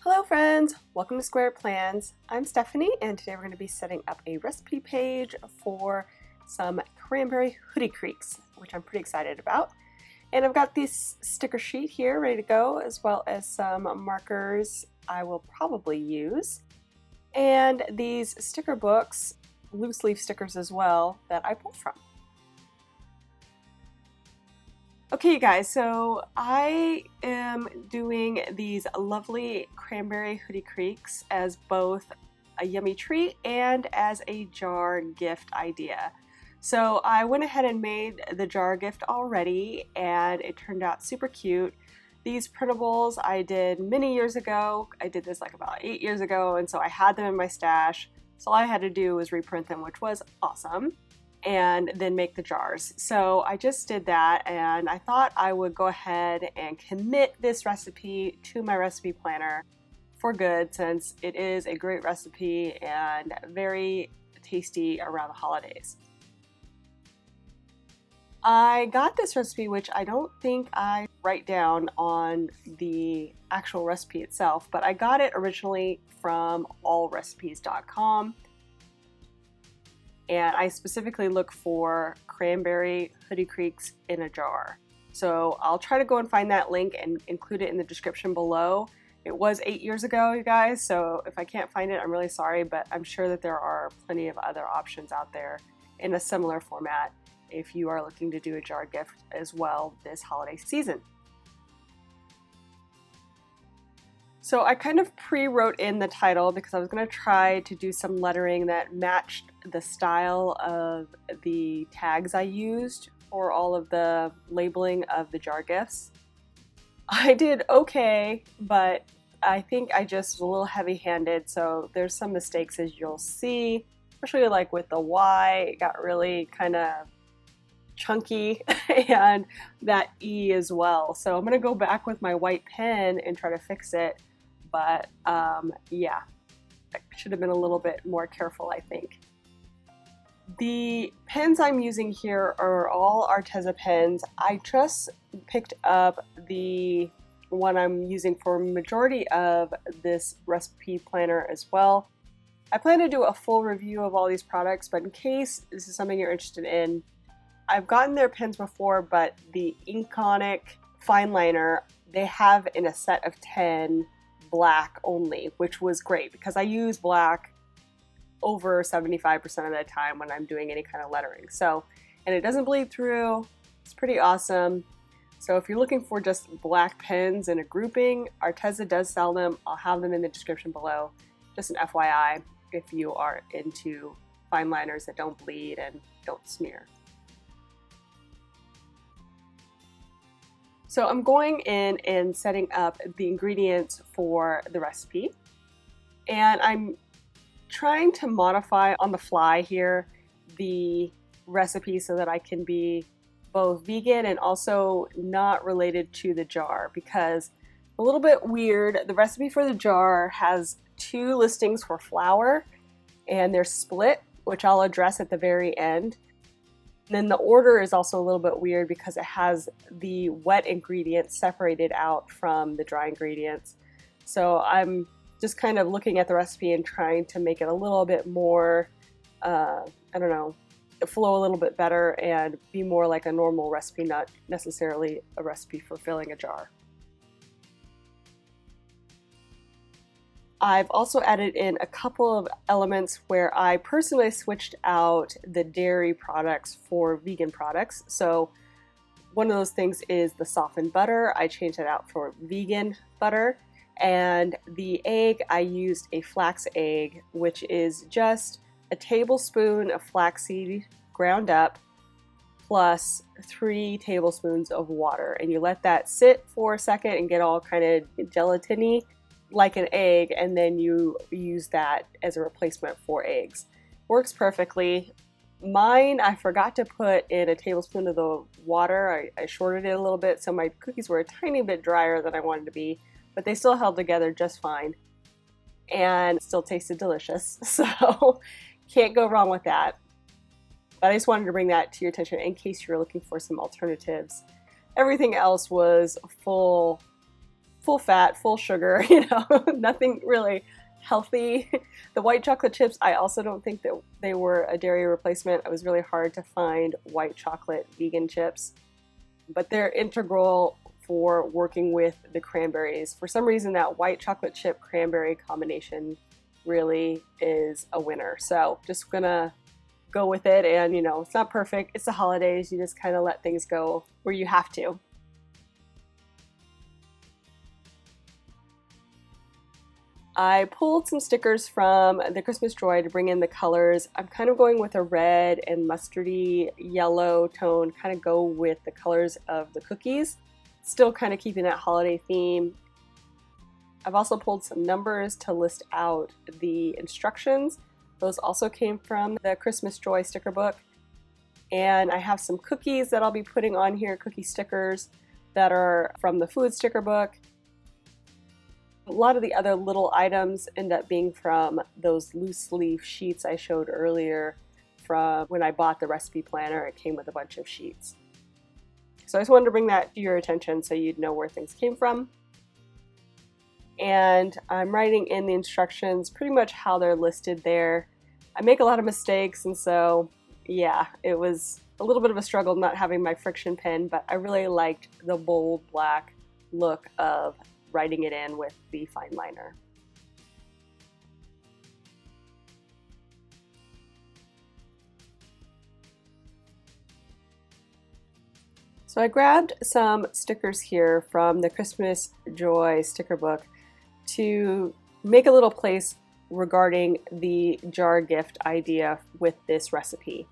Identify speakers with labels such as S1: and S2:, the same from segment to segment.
S1: Hello friends, welcome to Squaird Plans. I'm Stephanie and today we're going to be setting up a recipe page for some Cranberry Hootycreeks, which I'm pretty excited about. And I've got this sticker sheet here ready to go, as well as some markers I will probably use. And these sticker books, loose leaf stickers as well, that I pulled from. Okay, you guys, so I am doing these lovely Cranberry Hootycreeks as both a yummy treat and as a jar gift idea. So I went ahead and made the jar gift already, and it turned out super cute. These printables I did many years ago. I did this like about 8 years ago, and so I had them in my stash. So all I had to do was reprint them, which was awesome, and then make the jars. So I just did that, and I thought I would go ahead and commit this recipe to my recipe planner for good, since it is a great recipe and very tasty around the holidays. I got this recipe, which I don't think I write down on the actual recipe itself, but I got it originally from allrecipes.com. And I specifically look for Cranberry Hootycreeks in a jar. So I'll try to go and find that link and include it in the description below. It was 8 years ago, you guys, so if I can't find it, I'm really sorry, but I'm sure that there are plenty of other options out there in a similar format if you are looking to do a jar gift as well this holiday season. So I kind of pre-wrote in the title because I was going to try to do some lettering that matched the style of the tags I used for all of the labeling of the jar gifts. I did okay, but I think I just was a little heavy-handed, so there's some mistakes, as you'll see, especially like with the Y. It got really kind of chunky, and that E as well. So I'm going to go back with my white pen and try to fix it. But yeah, I should have been a little bit more careful, I think. The pens I'm using here are all Arteza pens. I just picked up the one I'm using for majority of this recipe planner as well. I plan to do a full review of all these products, but in case this is something you're interested in, I've gotten their pens before, but the Inkonic fine liner, they have in a set of 10 black only, which was great because I use black over 75% of the time when I'm doing any kind of lettering. So, and it doesn't bleed through. It's pretty awesome. So if you're looking for just black pens in a grouping, Arteza does sell them. I'll have them in the description below. Just an FYI if you are into fine liners that don't bleed and don't smear. So I'm going in and setting up the ingredients for the recipe, and I'm trying to modify on the fly here the recipe so that I can be both vegan and also not related to the jar, because a little bit weird, the recipe for the jar has 2 listings for flour and they're split, which I'll address at the very end. And then the order is also a little bit weird because it has the wet ingredients separated out from the dry ingredients. So I'm just kind of looking at the recipe and trying to make it a little bit more, I don't know, flow a little bit better and be more like a normal recipe, not necessarily a recipe for filling a jar. I've also added in a couple of elements where I personally switched out the dairy products for vegan products. So one of those things is the softened butter. I changed that out for vegan butter. And the egg, I used a flax egg, which is just a tablespoon of flaxseed ground up plus 3 tablespoons of water. And you let that sit for a second and get all kind of gelatiny like an egg, and then you use that as a replacement for eggs. Works perfectly. Mine, I forgot to put in a tablespoon of the water. I shorted it a little bit, so my cookies were a tiny bit drier than I wanted to be, but they still held together just fine and still tasted delicious. So can't go wrong with that. But I just wanted to bring that to your attention in case you're looking for some alternatives. Everything else was full full fat, full sugar, nothing really healthy. The white chocolate chips, I also don't think that they were a dairy replacement. It was really hard to find white chocolate vegan chips, but they're integral for working with the cranberries. For some reason, that white chocolate chip cranberry combination really is a winner. So just gonna go with it, and it's not perfect. It's the holidays. You just kind of let things go where you have to. I pulled some stickers from the Christmas Joy to bring in the colors. I'm kind of going with a red and mustardy yellow tone, kind of go with the colors of the cookies, still kind of keeping that holiday theme. I've also pulled some numbers to list out the instructions. Those also came from the Christmas Joy sticker book. And I have some cookies that I'll be putting on here, cookie stickers that are from the food sticker book. A lot of the other little items end up being from those loose leaf sheets I showed earlier from when I bought the recipe planner. It came with a bunch of sheets. So I just wanted to bring that to your attention so you'd know where things came from. And I'm writing in the instructions pretty much how they're listed there. I make a lot of mistakes, and so yeah, it was a little bit of a struggle not having my friction pen, but I really liked the bold black look of writing it in with the fine liner. So I grabbed some stickers here from the Christmas Joy sticker book to make a little place regarding the jar gift idea with this recipe.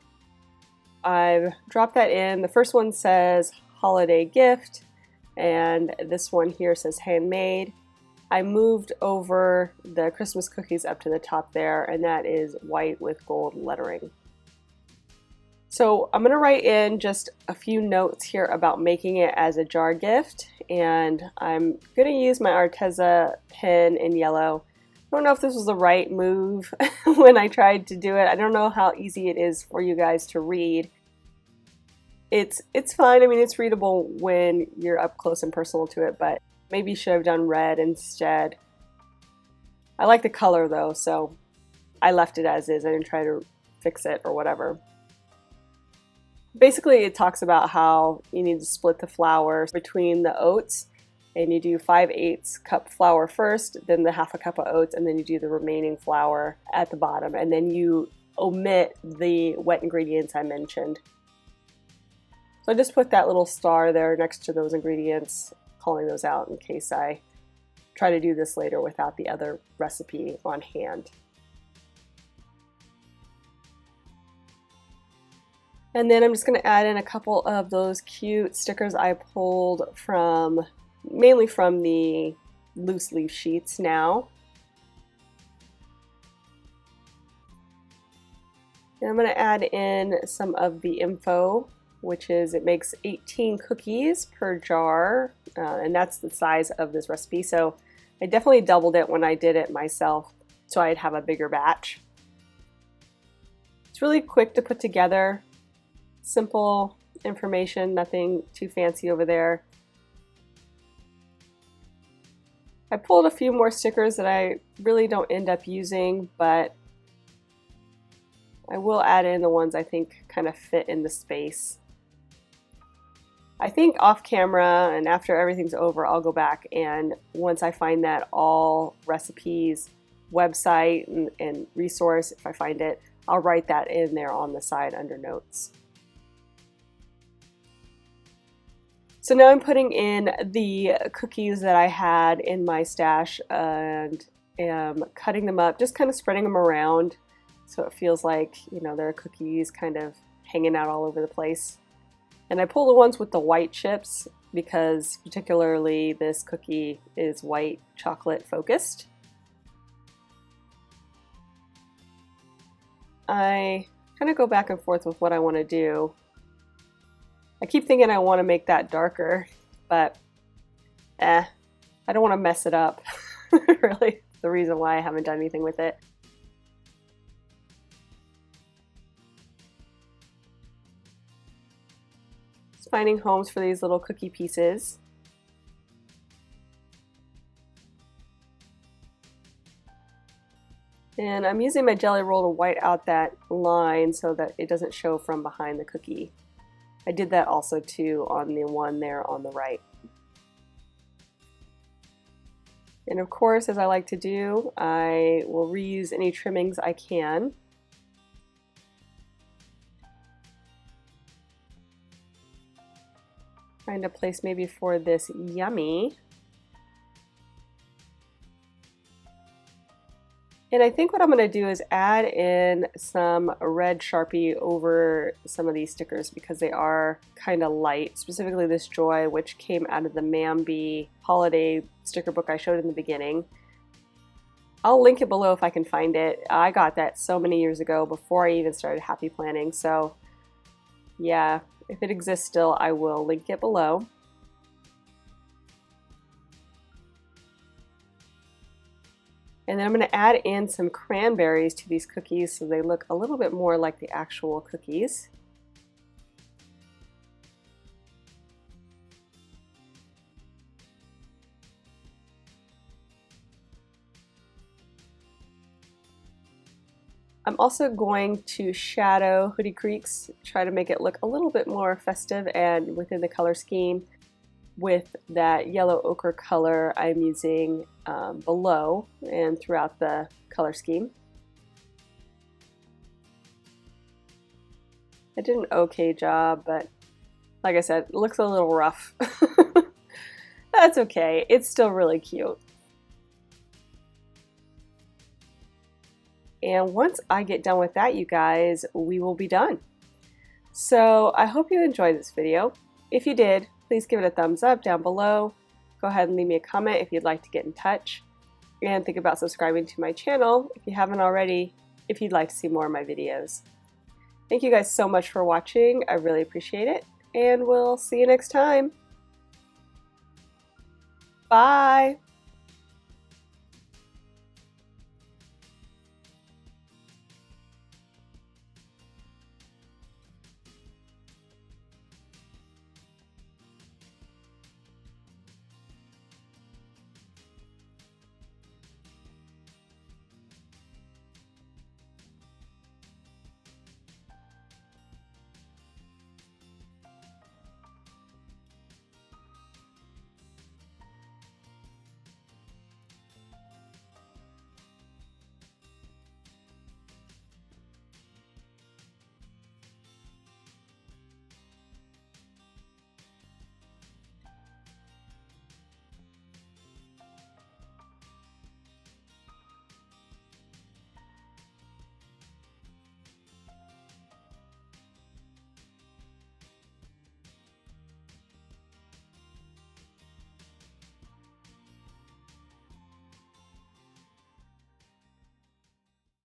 S1: I've dropped that in. The first one says holiday gift, and this one here says handmade. I moved over the Christmas cookies up to the top there, and that is white with gold lettering. So I'm going to write in just a few notes here about making it as a jar gift, and I'm going to use my Arteza pen in yellow. I don't know if this was the right move when I tried to do it. I don't know how easy it is for you guys to read. It's fine. I mean, it's readable when you're up close and personal to it, but maybe you should have done red instead. I like the color though, so I left it as is. I didn't try to fix it or whatever. Basically, it talks about how you need to split the flour between the oats, and you do 5/8 cup flour first, then the 1/2 cup of oats, and then you do the remaining flour at the bottom, and then you omit the wet ingredients I mentioned. So I just put that little star there next to those ingredients, calling those out in case I try to do this later without the other recipe on hand. And then I'm just going to add in a couple of those cute stickers I pulled from, mainly from the loose leaf sheets now. And I'm going to add in some of the info, which is it makes 18 cookies per jar, and that's the size of this recipe. So I definitely doubled it when I did it myself, so I'd have a bigger batch. It's really quick to put together. Simple information, nothing too fancy over there. I pulled a few more stickers that I really don't end up using, but I will add in the ones I think kind of fit in the space. I think off camera and after everything's over, I'll go back, and once I find that all recipes website and resource, if I find it, I'll write that in there on the side under notes. So now I'm putting in the cookies that I had in my stash and am cutting them up, just kind of spreading them around so it feels like, there are cookies kind of hanging out all over the place. And I pull the ones with the white chips because particularly this cookie is white chocolate focused. I kind of go back and forth with what I want to do. I keep thinking I want to make that darker, but I don't want to mess it up. Really, the reason why I haven't done anything with it. Just finding homes for these little cookie pieces. And I'm using my jelly roll to white out that line so that it doesn't show from behind the cookie. I did that also too on the one there on the right. And of course, as I like to do, I will reuse any trimmings I can. Find a place maybe for this yummy. And I think what I'm going to do is add in some red Sharpie over some of these stickers because they are kind of light, specifically this Joy, which came out of the MAMBI holiday sticker book I showed in the beginning. I'll link it below if I can find it. I got that so many years ago before I even started Happy Planning, so yeah, if it exists still, I will link it below. And then I'm going to add in some cranberries to these cookies so they look a little bit more like the actual cookies. I'm also going to shadow Hootycreeks, try to make it look a little bit more festive and within the color scheme with that yellow ochre color I'm using below and throughout the color scheme. I did an okay job, but like I said, it looks a little rough. That's okay, it's still really cute. And once I get done with that, you guys, we will be done. So I hope you enjoyed this video. If you did, please give it a thumbs up down below. Go ahead and leave me a comment if you'd like to get in touch. And think about subscribing to my channel if you haven't already, if you'd like to see more of my videos. Thank you guys so much for watching. I really appreciate it. And we'll see you next time. Bye!